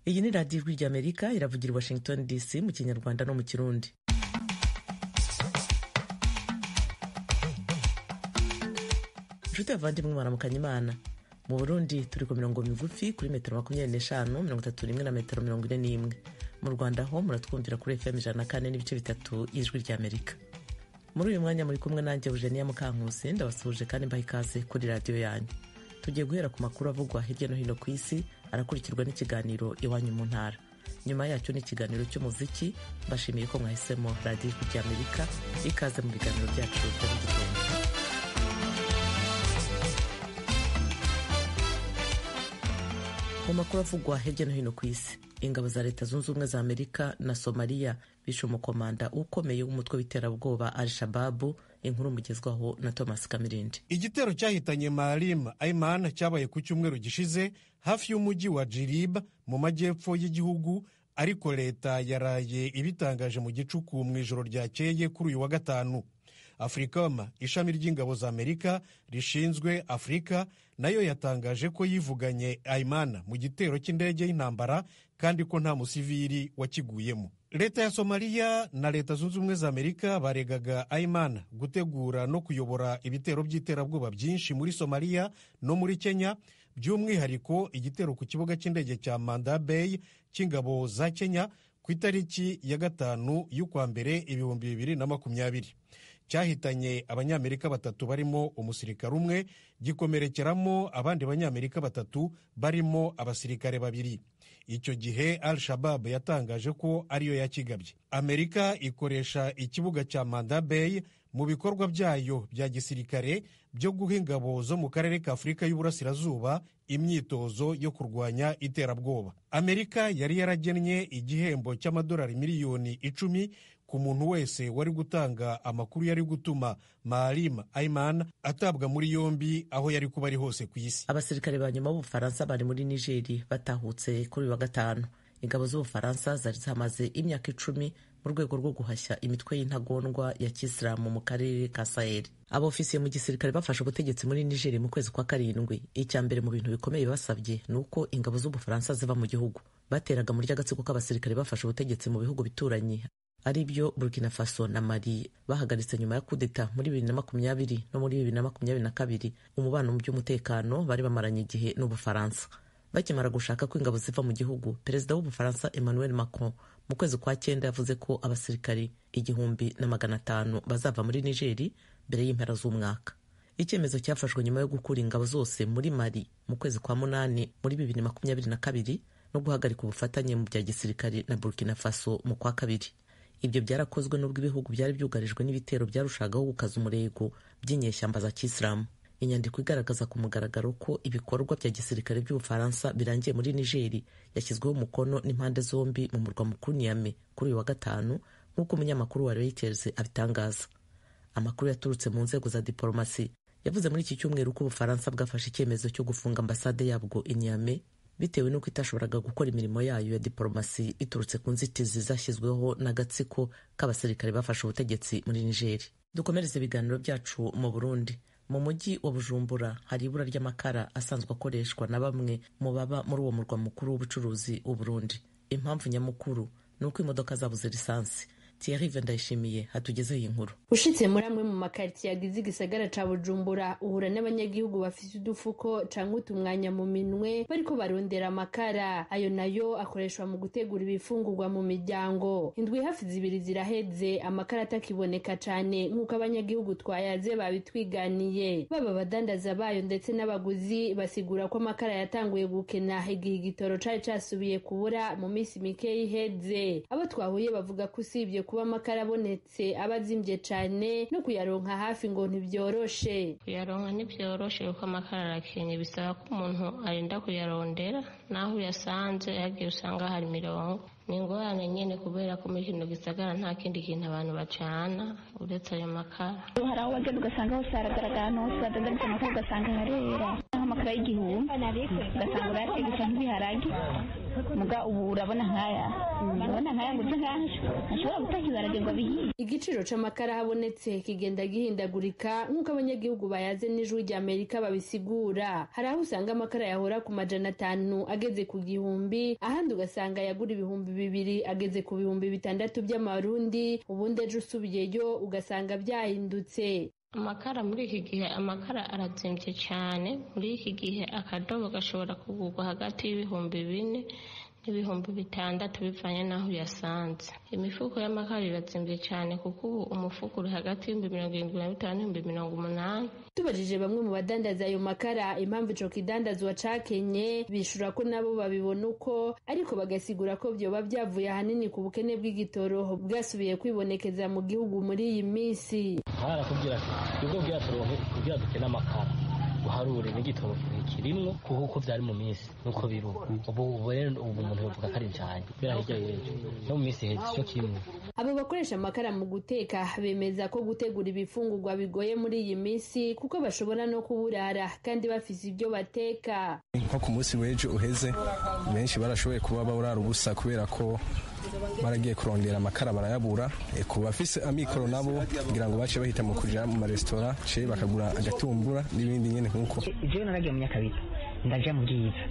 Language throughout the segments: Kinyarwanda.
Iyi ni radiyo ijwi ry'Amerika iravugira i Washington DC mu Kinyarwanda no mu Kirundi. Nshuti bavandimwe mwaramukanya Imana. Mu Burundi turi ku mirongo migufi kuri metero 25, 31 na metero 41. Mu Rwanda ho muratwumvira kuri FM 104.3 y'ijwi ry'Amerika. Muri uyu mwanya muri kumwe nanjye Eugenia Mukankusi, ndabasuhuje kandi mbaha ikaze kuri radiyo yanyu. Tugiye guhera ku makuru avugwa hirya no hino ku isi, arakurikirwa n'ikiganiro Iwanyu mu Ntara. Nyuma yacyo n'ikiganiro cy'umuziki. Mbashimiye ko mwahisemo radiyo ijwi ry'Amerika. Ikaze mu biganiro byacu bya mu gitondo. Mu makuru avugwa hirya no hino ku isi, ingabo za Leta Zunze Ubumwe za Amerika na Somalia bishe umukomanda ukomeye w'umutwe w'iterabwoba Al-Shabaab. Inkuru mugezwaho na Thomas Kamirindi. Igitero cyahitanye Maalim Aiman cyabaye ku cyumweru gishize hafi y'umujyi wa Jilib mu majyepfo y'igihugu, ariko leta yaraye ibitangaje mu gicuku mu ijoro ryakeye kuri uyu wa gatanu. Africom, ishami ry'ingabo za Amerika rishinzwe Afurika, nayo yatangaje ko yivuganye Aiman mu gitero cy'indege y'intambara kandi ko nta musivili wakiguyemo. Leta ya Somalia na Leta Zunze Ubumwe za Amerika baregaga Aiman gutegura no kuyobora ibitero by'iterabwoba byinshi muri Somalia no muri Kenya, by'umwihariko igitero ku kibuga cy'indege cya Manda Bay cy'ingabo za Kenya ku itariki ya 5 y'ukwa mbere 2020. Cyahitanye abanyamerika 3 barimo umusirikare umwe, gikomerekeramo abandi banyamerika 3 barimo abasirikare 2. Icyo gihe Al-Shabaab yatangaje ko ariyo yakigabye. Amerika ikoresha ikibuga cya Manda Bay mu bikorwa byayo bya gisirikare byo guha ingabo zo mu karere ka Afurika y'Uburasirazuba imyitozo yo kurwanya iterabwoba. Amerika yari yaragennye igihembo cy'amadolari miliyoni 10 ku muntu wese wari gutanga amakuru yari gutuma Maalim Aiman atabwa muri yombi aho yari kuba ari hose ku isi. Abasirikare ba nyuma b'Ubufaransa bari muri Nigeri batahutse kuri wa gatanu. Ingabo z'Ubufaransa zari zamaze imyaka 10 mu rwego rwo guhashya imitwe y'intagondwa ya Kisilamu mu karere ka Sahel. Abofisiye mu gisirikare bafashe ubutegetsi muri Nigeri mu kwezi kwa 7. Icya mbere mu bintu bikomeye basabye nuko ingabo z'Ubufaransa ziva mu gihugu. Bateraga muri ry'agatsiko k'abasirikare bafashe ubutegetsi mu bihugu bituranye, ari byo Burkina Faso na Mali, bahagaritse nyuma ya kudeta muri 2020 no muri 2022 umubano mu by'umutekano bari bamaranye igihe n'Ubufaransa. Bakimara gushaka ko ingabo ziva mu gihugu, Perezida w'Ubufaransa Emmanuel Macron mu kwezi kwa 9 yavuze ko abasirikari 1,500 bazava muri Nigeri mbere y'impera z'umwaka. Icyemezo cyafashwe nyuma yo gukura ingabo zose muri Mali mu kwezi kwa 8 muri 2022 no guhagarika ubufatanye mu bya gisirikare na Burkina Faso mu kwa 2. Ibyo byarakozwe n'ubwo ibihugu byari byugarijwe n'ibitero byarushagaho gukaza umurego by'inyeshyamba za Kisilamu. Inyandiko igaragaza ku mugaragaro ko ibikorwa bya gisirikare by'Ubufaransa birangiye muri Nigeri yashyizweho umukono n'impande zombi mu murwa mukuru Niamey kuri uyu wa gatanu, nk'uko umunyamakuru wa Reuters abitangaza. Amakuru yaturutse mu nzego za diplomasi yavuze muri iki cyumweru ko Ubufaransa bwafashe icyemezo cyo gufunga ambasade yabwo i Niamey bitewe n'uko itashoboraga gukora imirimo yayo ya diplomasi iturutse ku nzitizi zashyizweho n'agatsiko k'abasirikare bafashe ubutegetsi muri Nigeri. Dukomereze ibiganiro byacu mu Burundi. Mu mujyi wa Bujumbura hari ibura ry'amakara asanzwe akoreshwa na bamwe mu baba muri uwo murwa mukuru w'ubucuruzi w'u Burundi. Impamvu nyamukuru ni uko imodoka zabuze lisansi. Thierry Vendayishimiye hatugezeho iyi nkuru. Ushitse muri amwe mu makaritiye agize igisagara ca Bujumbura uhura n'abanyagihugu bafite udufuko canke utumwanya mu minwe bariko barondera amakara. Ayo nayo akoreshwa mu gutegura ibifungurwa mu miryango. Indwi hafi 2 ziraheze amakara atakiboneka cane nk'uko abanyagihugu twayaze babitwiganiye. Baba badandaza bayo ndetse n'abaguzi basigura ko amakara yatanguye gukena igihe igitoro cari casubiye kubura mu minsi mike iheze. Abo twahuye bavuga ko usibye kuba amakara abonetse abazimvye cane no kuyaronka hafi ngo ntibyoroshe. Kuyaronka ntibyoroshe kuko amakara arakenye, bisaba ko umuntu arinda kuyarondera, naho uyasanze yagiye usanga hari mirongo. Ni ingorane nyene kubera ko muri kino gisagara nta kindi kintu abantu bacana uretse ayo makara. Hari aho wagenda ugasanga hose haragaragara hose badandaritse amakara ugasanga harera. Amakara y'igihumbi ugasanga urayategesha nk'ibiharage muga ubu urabona nkaya ngo ntashobora gutanga ibarage ngo bihiye. Igiciro c'amakara habonetse kigenda gihindagurika nk'uko abanyagihugu bayaze n'ijwi rya Amerika babisigura. Hari aho usanga amakara yahora ku 500 ageze ku 1000, ahandi ugasanga yagura 2000 ageze ku 600 by'amarundi, ubundi ejo usubiyeyo ugasanga byahindutse. Amakara muri iki gihe amakara arazimvye cyane. Muri iki gihe akadobo gashobora kugurwa hagati y'ibihumbi 4 n'ibihumbi 6 bivanye naho yasanze. Imifuko y'amakara irazimvye cyane kuko ubu umufuko uri hagati y'75 n'ibihumbi 80. Tubajije bamwe mu badandaza ayo makara impamvu ico kidandazwa cakenye, bishura ko nabo babibona uko, ariko bagasigura ko vyoba byavuye ahanini ku bukene bw'igitoro bwasubiye kwibonekeza mu gihugu muri iyi minsi. Harakubwira ati ubwo byaturohe kugira dukena amakara uharure n'igitoro kirimwo kuko byari mu minsi nuko biru ubu rero umuntu yovuga kari cyane kubera hirya yejo no mu minsi heje cyo kimwe. Abo bakoresha amakara mu guteka bemeza ko gutegura ibifungurwa bigoye muri iyi minsi kuko bashobora no kuburara kandi bafise ibyo bateka. Nko ku munsi w'ejo uheze benshi barashoboye kuba baburara ubusa kubera ko baragiye kurondera amakara barayabura. Ku bafise amikoro nabo kugira ngo bace bahita mu kuja mu maresitora ce bakagura agatumbura n'ibindi nyene nkuko. Ivyo naragiye mu Nyakabika ndaja mu Bwiza,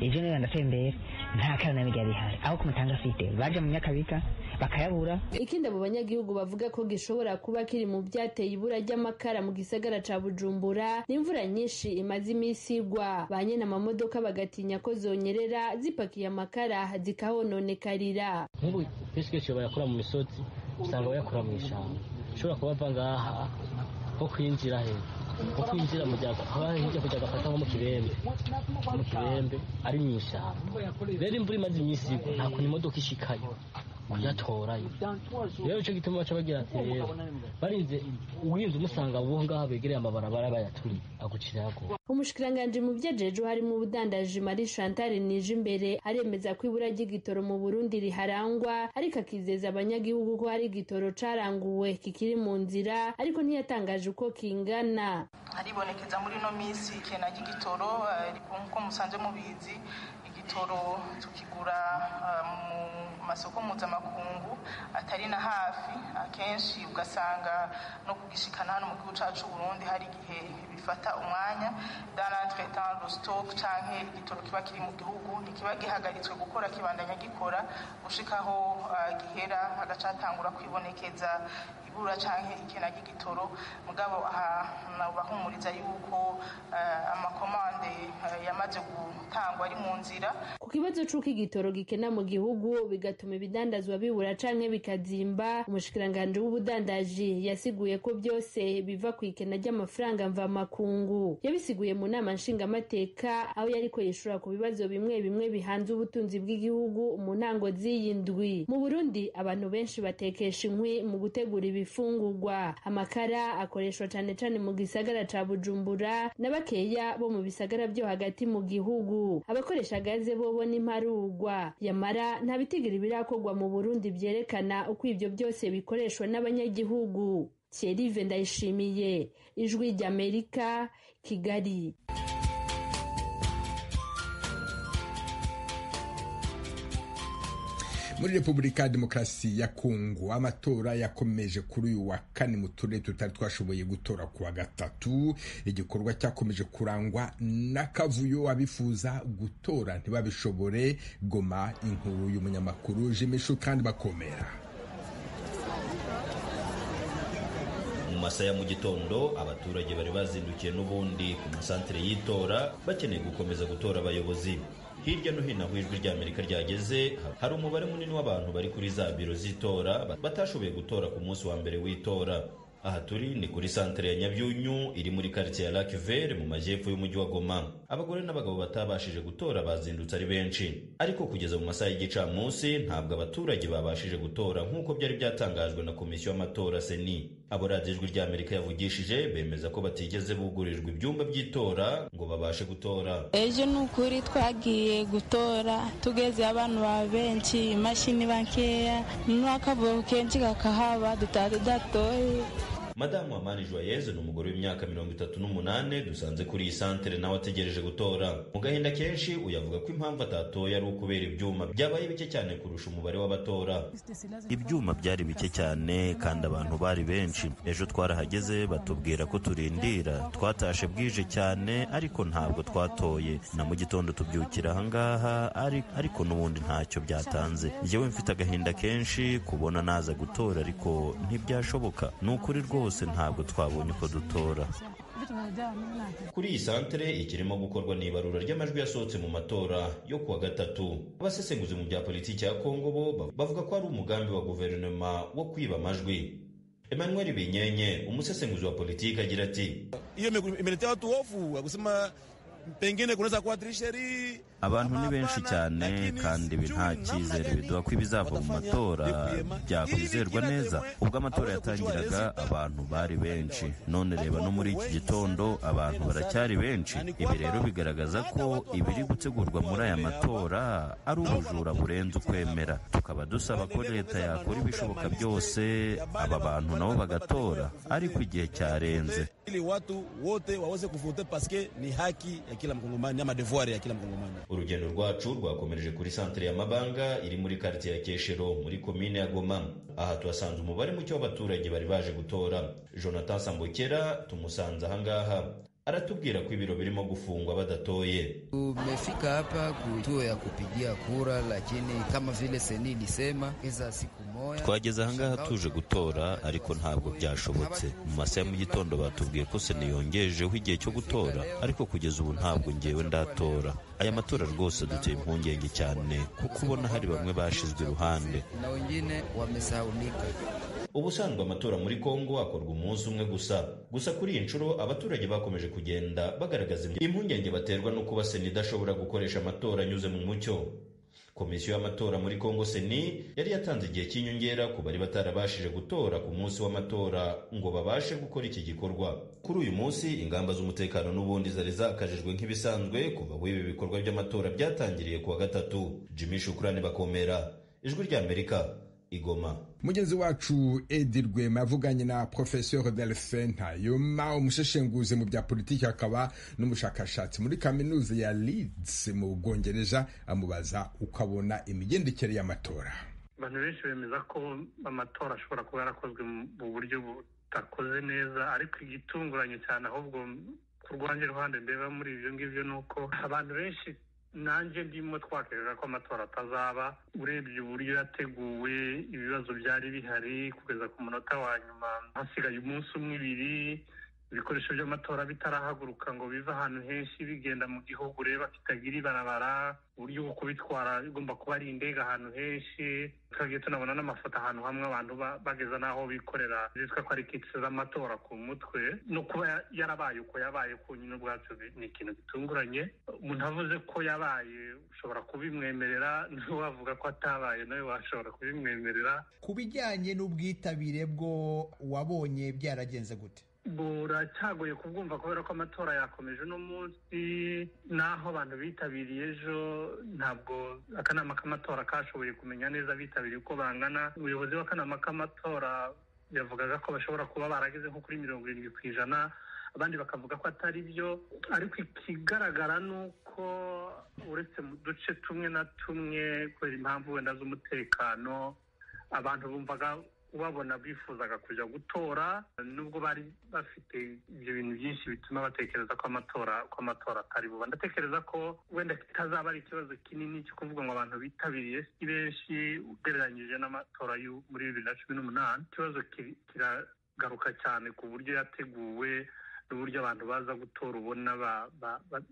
ivyo nari ndatembera nta kana nabi ryari hari aho kumutanga afite baje mu Nyakabika bakayabura. Ikindi abo banyagihugu bavuga ko gishobora kuba kiri mu byateye ibura ry'amakara mu gisagara ca Bujumbura n'imvura nyinshi imaze imisi igwa, banyene amamodoka bagatinya ko zonyerera zipakiye amakara zikahononekarira. Nk'ubu pesike bayakora mu misozi usanga bayakora mu ishamba, ushobora kuba ngaha ko kwinjira he ko kwinjira mu jaga hirya kujya gafata nko mu Kirembe ari mu ishamba. Rero imvura imaze imisi igwa nta kuntu imodoka ishikayo yatorayo. Rero ico gituma baca bagira ati rero barinze uwinze umusanga ubu ngaha begereye amabarabara bayaturi agucirago. Umushikiranganje mu byejeje harimo ubudandaji Marie Chantal nije imbere aremeza ko ibura ry'igitoro mu Burundi riharangwa, ariko akizeza abanyagihugu ko hari igitoro caranguwe kikiri mu nzira, ariko ntiyatangaje uko kingana. Haribonekeza muri no misi kena ry'igitoro ko musanze mubizi igitoro tukigura mu masoko mpuzamakungu atari na hafi, akenshi ugasanga no kugishikana hano mu gihugu cacu Burundi hari igihe bifata umwanya dans l'entretemps le stock canke igitoro kiba kiri mu gihugu ntikiba gihagaritswe gukora kibandanya gikora gushikaho gihera agacatangura kwibonekeza ibura canke ikena ry'igitoro. Mugabo aha bahumuriza yuko amakomande yamaze gutangwa ari mu nzira. Ku kibazo c'uko igitoro gikena mu gihugu bigatuma ibidandazwa bibura canke bikazimba, umushikiranganje w'ubudandaji yasiguye ko byose biva ku ikena ry'amafaranga mva makungu. Yabisiguye mu nama nshingamateka aho yariko yishura ku bibazo bimwe bimwe bihanze ubutunzi bw'igihugu mu ntango z'iyindwi. Mu Burundi abantu benshi batekesha inkwi mu gutegura ibifungurwa. Amakara akoreshwa cane cane mu gisagara ca Bujumbura na bakeya bo mu bisagara byo hagati mu gihugu. Abakoresha gaze bobo n'imparugwa, yamara nta bitigiri birakorwa mu Burundi byerekana uko ivyo byose bikoreshwa n'abanyagihugu. Thierry Ndayishimiye, Ijwi ry'Amerika, Kigali. Muri Repubulika ya Demokarasi ya Kongo amatora yakomeje kuri uyu wa kane mu turere tutari twashoboye gutora kuwa gatatu. Igikorwa cyakomeje kurangwa n'akavuyo, abifuza gutora ntibabishobore. Goma, inkuru y'umunyamakuru Jimishu kandi bakomera. Mu masaha ya mu gitondo abaturage bari bazindukiye n'ubundi ku masantere y'itora bakeneye gukomeza gutora abayobozi. Hirya no hino aho Ijwi ry'Amerika ryageze hari umubare munini w'abantu bari kuri za biro z'itora batashoboye gutora ku munsi wa mbere w'itora. Aha turi ni kuri santere ya Nyabyunyu iri muri quartier ya Lac Vert mu majyepfo y'umujyi wa Goma. Abagore n'abagabo batabashije gutora bazindutse ari benshi, ariko kugeza mu masaha y'igicamunsi ntabwo abaturage babashije gutora nk'uko byari byatangajwe na komisiyo y'amatora Seni. Abo Radio Ijwi ry'Amerika yavugishije bemeza ko batigeze bugurirwa ibyumba by'itora ngo babashe gutora. Ejo n'ukuri twagiye gutora tugeze abantu ba benshi, imashini bankeya n'akavuyo kenshi kakahaba dutatoye. Madamu Amani Joyeuse ni umugore w'imyaka 38 dusanze kuri iyi santere nawe ategereje gutora. Mu gahinda kenshi uyavuga ko impamvu atatoye ari ukubera ibyuma byabaye bike cyane kurusha umubare w'abatora. Ibyuma byari bike cyane kandi abantu bari benshi. Ejo twarahageze batubwira ko turindira, twatashe bwije cyane ariko ntabwo twatoye. Na mu gitondo tubyukira ahangaha ariko n'ubundi ntacyo byatanze. Njyewe mfite agahinda kenshi kubona naza gutora ariko ntibyashoboka. Ni ukuri rwose ntabwo twabonye uko dutora. Kuri iyi santere ikirimo gukorwa n'ibarura ry'amajwi yasohotse mu matora yo kuwa gatatu. Abasesenguzi mu bya politiki ya Kongo bo bavuga ko ari umugambi wa guverinoma wo kwiba amajwi. Emmanuel Binyenye, umusesenguzi wa politiki, agira ati iyo imeletea watu hofu kusema pengine kunaweza kuwa trisheri. Abantu ni benshi cyane kandi ibi nta cyizere biduha ko ibizava mu matora byakwizerwa neza. Ubwo amatora yatangiraga abantu bari benshi, none reba no muri iki gitondo abantu baracyari benshi. Ibi rero bigaragaza ko ibiri gutegurwa muri aya matora ari ubujura burenze ukwemera. Tukaba dusaba ko leta yakora ibishoboka byose aba bantu nabo bagatora, ariko igihe cyarenze. Ili watu wote waweze kuvote paske ni haki ya kila mkongomani ama devoir ya kila mkongomani. Urugendo rwacu rwakomereje kuri santere ya Mabanga iri muri quartier ya Keshero muri komine ya Goma. Aha tuhasanze umubare muke w'abaturage bari baje gutora. Jonathan Sambokera tumusanze ahangaha aratubwira ko ibiro birimo gufungwa badatoye. Tumefika hapa kutuo ya kupigia kura, lakini kama vile seni ilisema iza siku moja. Twageze ahangaha tuje gutora ariko ntabwo byashobotse. Mu masaha mu gitondo batubwiye ko seni yongejeho igihe cyo gutora ariko kugeza ubu ntabwo ngewe ndatora. Aya matora rwose duteye impungenge cyane kuko ubona hari bamwe bashizwe iruhande na wengine wamesahaulika. Ubusanzwe amatora muri Kongo akorwa umunsi umwe gusa kuri iyi nshuro abaturage bakomeje kugenda bagaragaza impungenge baterwa no kuba seni idashobora gukoresha amatora anyuze mu mucyo. Komisiyo y'amatora muri Kongo seni yari yatanze igihe cy'inyongera ku bari batarabashije gutora ku munsi w'amatora ngo babashe gukora iki gikorwa. Kuri uyu munsi ingamba z'umutekano n'ubundi zari zakajijwe nk'ibisanzwe kuva aho ibi bikorwa by'amatora byatangiriye kuwa gatatu. Jimmy Shukrani Bakomera, Ijwi ry'Amerika, Igoma. Mugenzi wacu Edi Rwema yavuganye na Professeur Delphin Ntayoma, umusheshenguzi mu bya politiki akaba n'umushakashatsi muri kaminuza ya Leeds mu Bwongereza, amubaza ukabona imigendekere y'amatora. Abantu benshi bemeza ko amatora ashobora kuba yarakozwe mu buryo butakoze neza, ariko igitunguranye cyane ahubwo ku rwanjye ruhande ndeba muri ibyo ngibyo nuko abantu benshi nanjye ndimo twakerera ko amatora atazaba. Urebye uburyo yateguwe, ibibazo byari bihari kugeza ku munota wa nyuma, hasigaye umunsi umwe ibiri, ibikoresho by'amatora bitarahaguruka ngo bive ahantu henshi bigenda mu gihugu ureba kitagira ibarabara, uburyo bwo kubitwara bigomba kuba ari indege ahantu henshi. Twagiye tunabona n'amafoto ahantu hamwe abantu bageza n'aho bikorera zitwa ko ari kits z'amatora ku mutwe. No kuba yarabaye uko yabaye ku nyine ubwacu ni ikintu gitunguranye. Umuntu avuze ko yabaye ushobora kubimwemerera, n'uwavuga ko atabaye nawe washobora kubimwemerera. Ku bijyanye n'ubwitabire bwo wabonye byaragenze gute? Buracyagoye kubwumva kubera ko amatora yakomeje uno munsi, naho abantu bitabiriye ejo ntabwo akanama k'amatora kashoboye kumenya neza bitabiriye uko bangana. Umuyobozi w'akanama k'amatora yavugaga ko bashobora kuba barageze nko kuri 70%, abandi bakavuga ko atari byo. Ariko ikigaragara ni uko uretse mu duce tumwe na tumwe kubera impamvu wenda z'umutekano, abantu bumvaga ubabona bifuzaga kujya gutora, nubwo bari bafite ibyo bintu byinshi bituma batekereza ko amatora atari buba. Ndatekereza ko wenda kitazaba ari ikibazo kinini cyo kuvuga ngo abantu bitabiriye si benshi ugereranyije n'amatora muri 2018. Ikibazo kiragaruka cyane ku buryo yateguwe n'uburyo abantu baza gutora ubona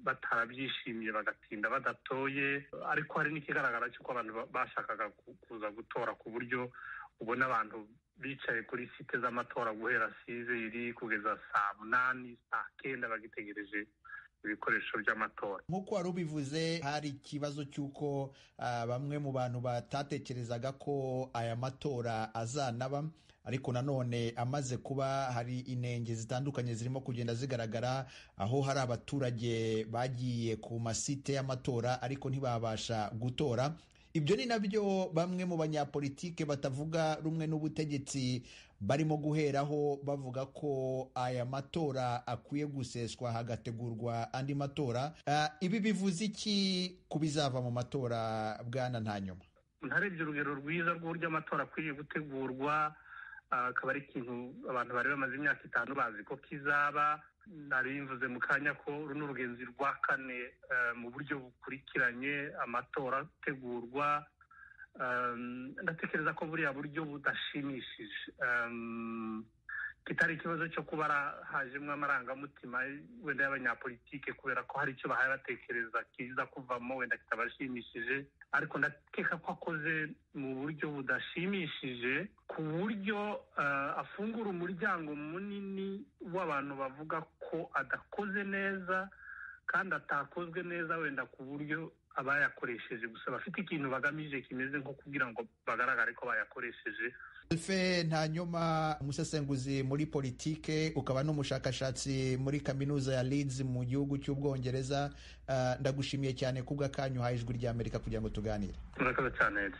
batarabyishimiye bagatinda badatoye. Ariko hari n'ikigaragara cy'uko abantu bashakaga kuza gutora ku buryo ubona abantu bicaye kuri site z'amatora guhera 6 kugeza saa 8 saa 9 bagitegereje ibikoresho by'amatora. Nk'uko wari ubivuze, hari ikibazo cy'uko bamwe mu bantu batatekerezaga ko aya matora azanaba, ariko nanone amaze kuba hari inenge zitandukanye zirimo kugenda zigaragara, aho hari abaturage bagiye ku masite y'amatora ariko ntibabasha gutora. Ibyo ni nabyo bamwe mu banyapolitike batavuga rumwe n'ubutegetsi barimo guheraho bavuga ko aya matora akwiye guseswa hagategurwa andi matora. Ibi bivuze iki ku bizava mu matora, Bwana Ntanyuma? ntarebye urugero rwiza rw'uburyo amatora akwiriye gutegurwa, akaba ari ikintu abantu bari bamaze imyaka 5 bazi ko kizaba. Nari mvuze mu kanya ko runo rugenzi rwa kane mu buryo bukurikiranye amatora ategurwa. Ndatekereza ko buriya buryo budashimishije, kitari ikibazo cyo kuba hajemwe amarangamutima wenda y'abanyapolitike kubera ko hari icyo bahaye batekereza kiza kuvamo wenda kitabashimishije, ariko ndakeka ko akoze mu buryo budashimishije, ku buryo afungura umuryango munini w'abantu bavuga ko adakoze neza kandi atakozwe neza, wenda ku buryo abayakoresheje gusa bafite ikintu bagamije kimeze nko kugira ngo bagaragare ko bayakoresheje. Alfe Ntanyuma, umusesenguzi muri politike, ukaba n'umushakashatsi muri kaminuza ya Leeds mu gihugu cy'Ubwongereza, ndagushimiye cyane kubw'akanyu uhaye Ijwi ry'Amerika kugira ngo tuganire. Murakoze cyane.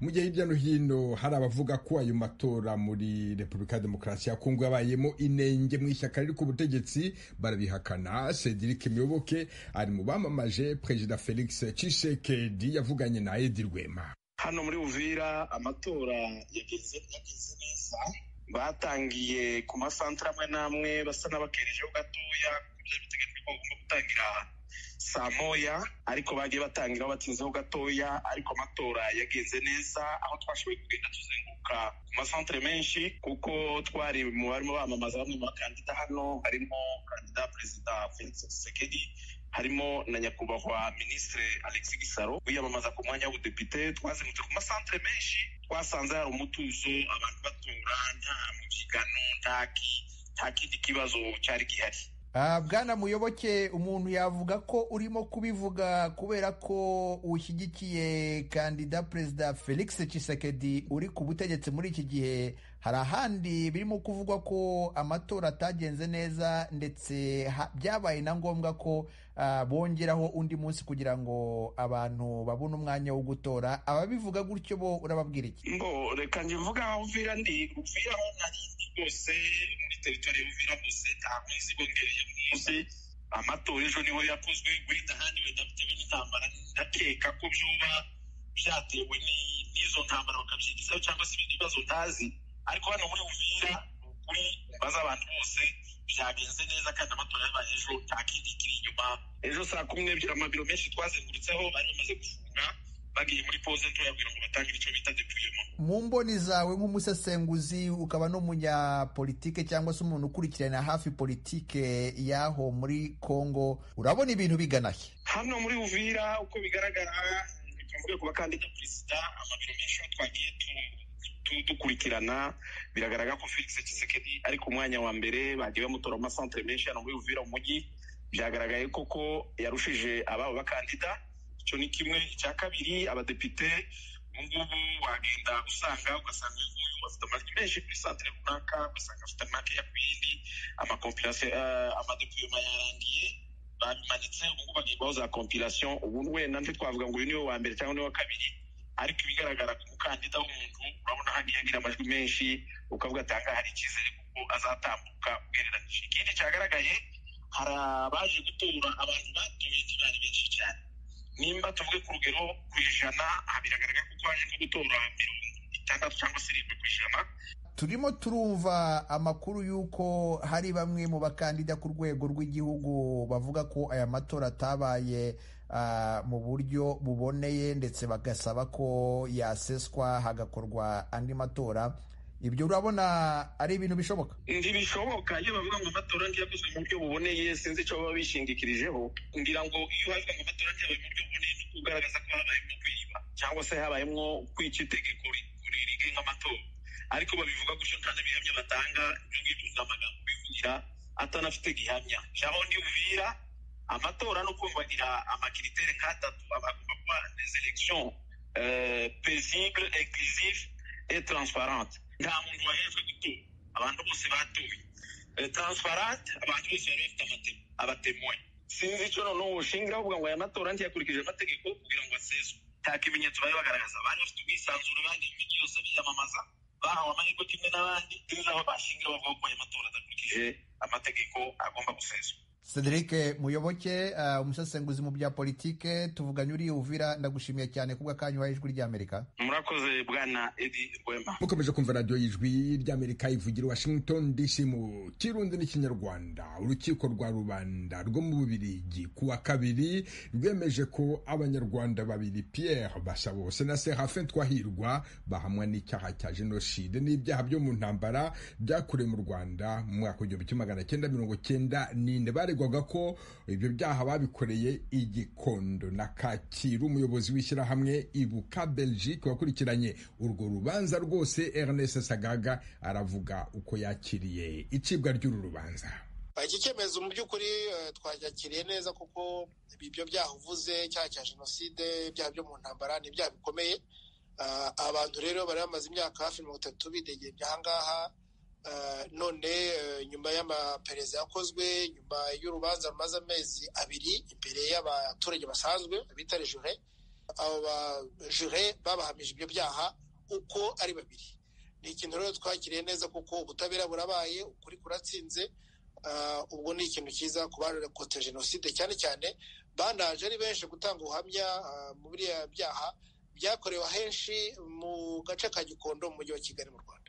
Mu gihe hirya no hino hari abavuga ko ayo matora muri Repubulika ya Demokarasi ya Kongo yabayemo inenge mu ishyaka riri ku butegetsi, barabihakana. Cedric Muyoboke ari mu bamamaje Perezida Felix Tshisekedi, yavuganye na Edi Rwema. Hano muri Uvira amatora yageze neza, batangiye ku masantre amwe namwe basa n'abakerejeho gatoya kubyo bitegetswe ko bagomba gutangira saa moya, ariko bagiye batangira batinzeho gatoya, ariko amatora yagenze neza aho twashoboye kugenda tuzenguruka ku masantre menshi, kuko twari mu barimo bamamaza bamwe mu bakandida. Hano harimo kandida Perezida Felix Tshisekedi, harimo na nyakubahwa Ministre Alexis Gisaro wiyamamaza ku mwanya w'ubudepite. Twazengurutse ku masantre menshi, twasanze hari umutuzo, abantu batora, nta mubyigano, nta kindi kibazo cyari gihari. Bwana Muyoboke, umuntu yavuga ko urimo kubivuga kubera ko ushyigikiye kandida Perezida Felix Tshisekedi uri ku butegetsi muri iki gihe. Hari ahandi birimo kuvugwa ko amatora atagenze neza, ndetse byabaye na ngombwa ko bongeraho undi munsi kugira ngo abantu babone umwanya wo gutora. Ababivuga gutyo bo urababwira iki? Reka njye mvuga aho Uvira aho narindi rwose muri teritori ya Uvira hose nta munsi bongereye munsi. Amatora ejo niho yakozwe, wenda ahandi wenda bitewe n'intambara ndakeka ko byoba byatewe n'izo ntambara bakabyigizaho cyangwa se ibindi bibazo ntazi, ariko hano muri Uvira ukuri baza abantu bose byagenze neza kandi amatora yabaye ejo, nta kindi kiri inyuma. Ejo saa 12 amabiro menshi twazengurutseho bari bamaze gufunga, bagiye muri pause ntoya kugira ngo batangire icyo bita deploiement. Mu mboni zawe nk'umusesenguzi ukaba n'umunyapolitike cyangwa se umuntu ukurikirana hafi politike yaho muri Kongo, urabona ibintu biganahe hano muri Uvira? Uko bigaragara tuvuge ku bakandida Perezida, amabiro menshi twagiye dukurikirana, biragaragara ko Felix Tshisekedi ari ku mwanya wa mbere. Bagiye bamutora mu masantre menshi hano muri Uvira umujyi, byagaragaye koko yarushije ababo bakandida. Icyo ni kimwe. Icya kabiri, abadepite ngubu wagenda ugasanga uyu afite amajwi menshi kuri santre runaka, ugasanga afite make ya kwindi, amakompilation amadeploiement yarangiye, babimanitse. Ubu bagiye bahoza compilation. Ubu wenda ntitwavuga ngo uyu niwe wa mbere cyangwa niwe wa kabiri, ariko ibigaragara ku mukandida w'umuntu urabona hagiye agira amajwi menshi, ukavuga atanga hari icyizere kuko azatambuka ugereranije. Ikindi cyagaragaye, hari abaje gutora, abantu batoye ntibari benshi cyane. Nimba tuvuge ku rugero ku ijana, biragaragara ko baje no gutora 60 cyangwa 70 ku ijana. Turimo turumva amakuru y'uko hari bamwe mu bakandida ku rwego rw'igihugu bavuga ko aya matora atabaye mu buryo buboneye, ndetse bagasaba ko yaseswa hagakorwa andi matora. Ibyo urabona ari ibintu bishoboka? Ntibishoboka. Iyo bavuga ngo amatora ntiyakozwe mu buryo buboneye, sinzi icyo baba bishingikirijeho. Ngira ngo iyo havuga ngo amatora ntiyabaye mu buryo buboneye, ni kugaragaza ko habayemo kwiba cyangwa se habayemo kwica itegeko rigenga amatora. Ariko babivuga gutyo nta n'ibihamya batanga, ibyo ngibyo ni amagambo bivugira atanafite gihamya. Jaho ndi Uvira amatora no kumvagira amakiritere nk'atatu, abagomba kuba des élections paisibles, inclusives et transparentes. Nta muntu wahejwe gutora, abantu bose batoye. Transparente, abantu bose bari bafite abatemoye. Sinzi icyo noneho ushingira uvuga ngo aya matora ntiyakurikije amategeko kugira ngo aseswe. Nta kimenyetso bari bagaragaza. Bari bafite ubwisanzure, bagiye imijyi yose biyamamaza, bahawe amahirwe kimwe n'abandi ari naho bashingira bavuga ko aya matora adakurikije amategeko agomba guseswa. Cedric Muyoboke, umusesenguzi mu bya politike, tuvuganye uri Uvira, ndagushimiye cyane kubwa kanyu wa Ijwi ry'Amerika. Murakoze bwana Edi Rwema. Mukomeje kumva radio y'Ijwi ry'Amerika ivugira Washington DC mu Kirundi n'Ikinyarwanda. Urukiko rwa rubanda rwo mu Bubiligi kuwa kabiri rwemeje ko abanyarwanda babiri Pierre Basabose na Serafin Twahirwa bahamwa n'icyaha cya genocide n'ibyaha byo mu ntambara byakorewe mu Rwanda mu mwaka w'1994 baregwaga ko ibyo byaha babikoreye Igikondo na Kacyiru. Umuyobozi w'ishyirahamwe Ibuka Belgique wakurikiranye urwo rubanza rwose Ernest Sagaga aravuga uko yakiriye icibwa ry'uru rubanza. Iki cyemezo mu by'ukuri twacyakiriye neza kuko ibyo byaha uvuze, cyaha cya jenoside, ibyaha byo mu ntambara ni ibyaha bikomeye. Abantu rero bari bamaze imyaka hafi 30 bidegembye ahangaha. None nyuma y'amaperereza yakozwe, nyuma y'urubanza rumaze amezi 2 imbere y'abaturage basanzwe bita jure, abo bajure babahamije ibyo byaha uko ari babiri. Ni ikintu rero twakiriye neza kuko ubutabera burabaye, ukuri kuratsinze. Ubwo ni ikintu cyiza ku barokotse jenoside, cyane cyane banaje ari benshi gutanga ubuhamya mu biriya byaha byakorewe henshi mu gace ka Gikondo mu mujyi wa Kigali mu Rwanda.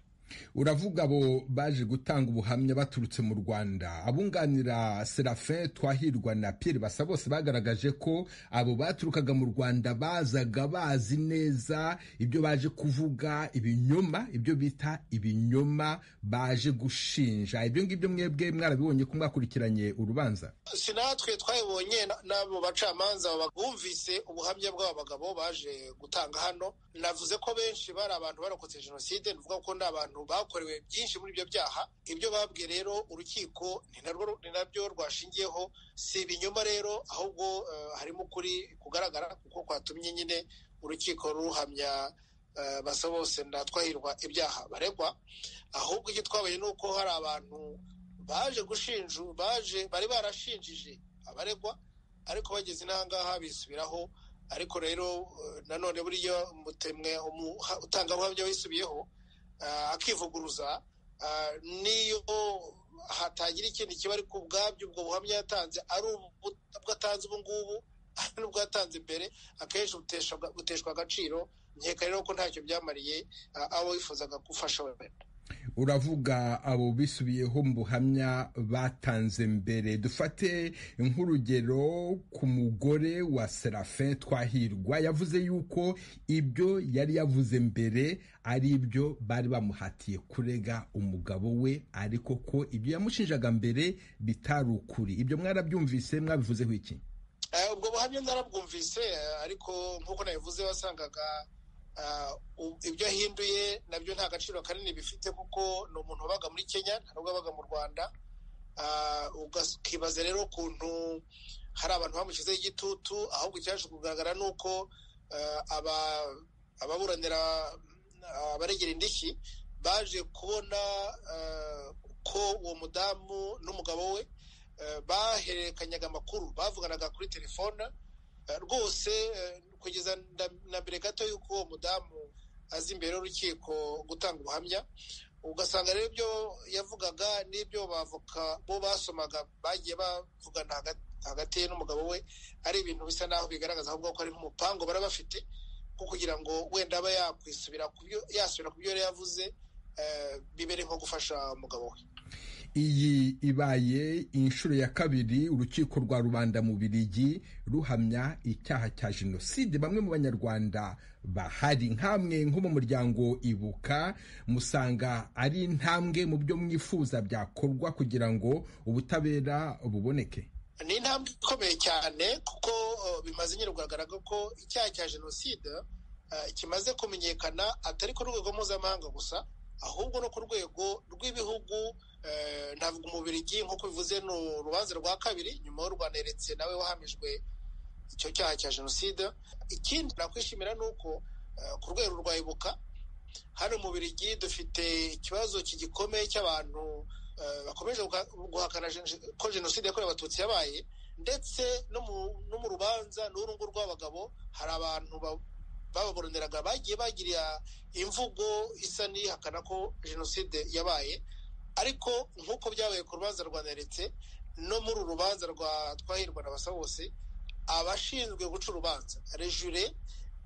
Uravuga abo baje gutanga ubuhamya baturutse mu Rwanda. Abunganira Serafin Twahirwa na Pierre Basabose bagaragaje ko abo baturukaga mu Rwanda bazaga bazi neza ibyo baje kuvuga, ibinyoma, ibyo bita ibinyoma baje gushinja. Ibyo ngibyo mwebwe mwarabibonye ko mwakurikiranye urubanza? Sinatwe twayibonye n'abo bacamanza bumvise ubuhamya bw'abagabo baje gutanga hano. Navuze ko benshi bari abantu barokotse jenoside, nuvuga ko n'abantu bakorewe byinshi muri ibyo byaha. Ibyo babwiye rero urukiko ni nabyo rwashingiyeho, si ibinyoma rero, ahubwo harimo ukuri kugaragara kuko kwatumye nyine urukiko ruhamya Basabose na Twahirwa ibyaha baregwa. Ahubwo icyo twabaye ni uko hari abantu baje bari barashinjije abaregwa, ariko bageze n'ahangaha bisubiraho. Ariko rero nanone buriya mutemwe utangabuhamya wisubiyeho akivuguruza, niyo hatagira ikindi kiba, ariko ubwabyo ubwo buhamya yatanze ari ubwo atanze ubu ngubu n'ubwo yatanze mbere, akenshi buteshwa agaciro. Nkeka rero ko ntacyo byamariye abo wifuzaga gufasha wenda. Uravuga abo bisubiyeho mu buhamya batanze mbere. Dufate nk'urugero ku mugore wa Serafin Twahirwa, yavuze yuko ibyo yari yavuze mbere ari ibyo bari bamuhatiye kurega umugabo we, ariko ko ibyo yamushinjaga mbere bitari ukuri. Ibyo mwarabyumvise, mwabivuzeho iki? Ubwo buhamya narabwumvise, ariko nk'uko nabivuze wasangaga ibyo ahinduye nabyo nta gaciro kanini bifite, kuko ni umuntu wabaga muri Kenya, ntabwo wabaga mu Rwanda. Ukibaza rero ukuntu hari abantu bamushyizeho igitutu. Ahubwo icyaje kugaragara ni uko ababuranira abaregera indishyi baje kubona ko uwo mudamu n'umugabo we bahererekanyaga amakuru, bavuganaga kuri telefone rwose, kugeza na mbere gato y'uko uwo mudamu azi imbere y'urukiko gutanga ubuhamya. Ugasanga rero ibyo yavugaga n'ibyo bavoka bo basomaga bagiye bavugana hagati ye n'umugabo we ari ibintu bisa naho bigaragaza ahubwo ko ari nk'umupango bari bafite ko kugira ngo wenda aba yasubira ku byo yari yavuze, bibere nko gufasha umugabo we. Iyi ibaye inshuro ya kabiri urukiko rwa rubanda mu Bubiligi ruhamya icyaha cya jenoside bamwe mu banyarwanda bahari. Nkamwe nko mu muryango Ibuka, musanga ari intambwe mu byo mwifuza byakorwa kugira ngo ubutabera buboneke? Ni intambwe ikomeye cyane kuko bimaze nyine kugaragara ko icyaha cya jenoside kimaze kumenyekana atari ku rwego mpuzamahanga gusa, ahubwo no ku rwego rw'ibihugu. Ntabwo mu Bubiligi nk'uko bivuze ni urubanza rwa kabiri nyuma y'u Rwanda yeretse nawe wahamijwe icyo cyaha cya jenoside. Ikindi nakwishimira ni uko ku rwego rwa Ibuka hano mu Bubiligi dufite ikibazo kigikomeye cy'abantu bakomeje guhakana ko jenoside yakorewe Abatutsi yabaye, ndetse no mu rubanza n'urungu rw'abagabo hari abantu bababuraniraga bagiye bagira imvugo isa n'ihakana ko jenoside yabaye, ariko nk'uko byabaye ku rubanza rwa Neretse no muri uru rubanza rwa Twahirwa na Basabose, abashinzwe guca urubanza rejure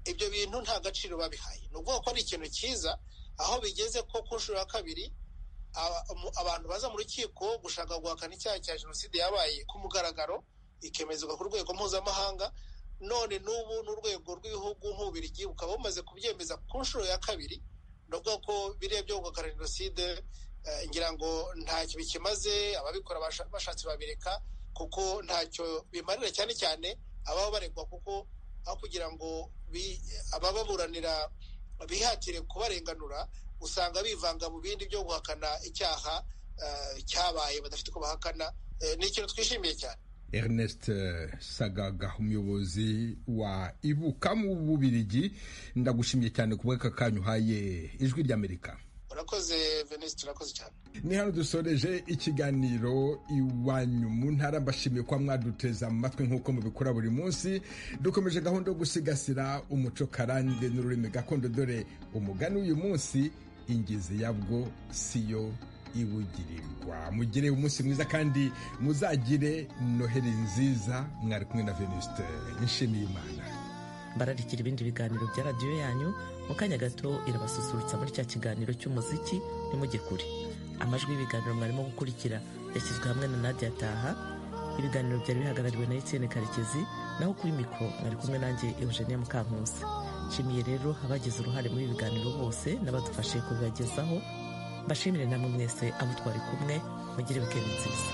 ibyo bintu nta gaciro babihaye. Ni ukuvuga ko ari ikintu cyiza aho bigeze ko ku nshuro ya kabiri abantu baza mu rukiko gushaka guhakana icyaha cya jenoside yabaye ku mugaragaro, ikemezwa ku rwego mpuzamahanga, none n'ubu n'urwego rw'ibihugu nk'Ububiligi bukaba bumaze kubyemeza ku nshuro ya kabiri. Ni ukuvuga ko biriya byo guhakana jenoside ngira ngo ntacyo bikimaze, ababikora bashatse babireka kuko ntacyo bimarira, cyane cyane ababa baregwa, kuko aho kugira ngo abababuranira bihatire kubarenganura usanga bivanga mu bindi byo guhakana icyaha cyabaye badafite uko bahakana. Ni ikintu twishimiye cyane. Ernest Sagaga, umuyobozi wa Ibuka mu Bubiligi, ndagushimiye cyane ku bw'aka kanyu uhaye Ijwi ry'Amerika. Urakoze Venuste, urakoze cyane. Ni hano dusoreje ikiganiro Iwanyu mu Ntara. Mbashimiye kuba mwaduteza amatwi nk'uko mubikora buri munsi. Dukomeje gahunda yo gusigasira umuco karande n'ururimi gakondo, dore umugani uyu munsi, ingizi yabwo siyo ibugirirwa. Mugire umunsi mwiza kandi muzagire Noheli nziza. Mwari kumwe na Venuste Nshimiyimana. Bararikira ibindi biganiro bya radiyo yanyu. Mu kanya gato irabasusurutsa muri cya kiganiro cy'umuziki, ntimujye kure. Amajwi y'ibiganiro mwarimo gukurikira yashyizwe hamwe na Nadia Taha. Ibiganiro byari bihagarariwe na Etienne Karekezi, naho kuri mikoro mwari kumwe nanjye Eugenia Mukankusi. Nshimiye rero abagize uruhare muri ibi biganiro bose n'abadufashe kubibagezaho. Mbashimire namwe mwese abo twari kumwe. Mugire wikendi nziza.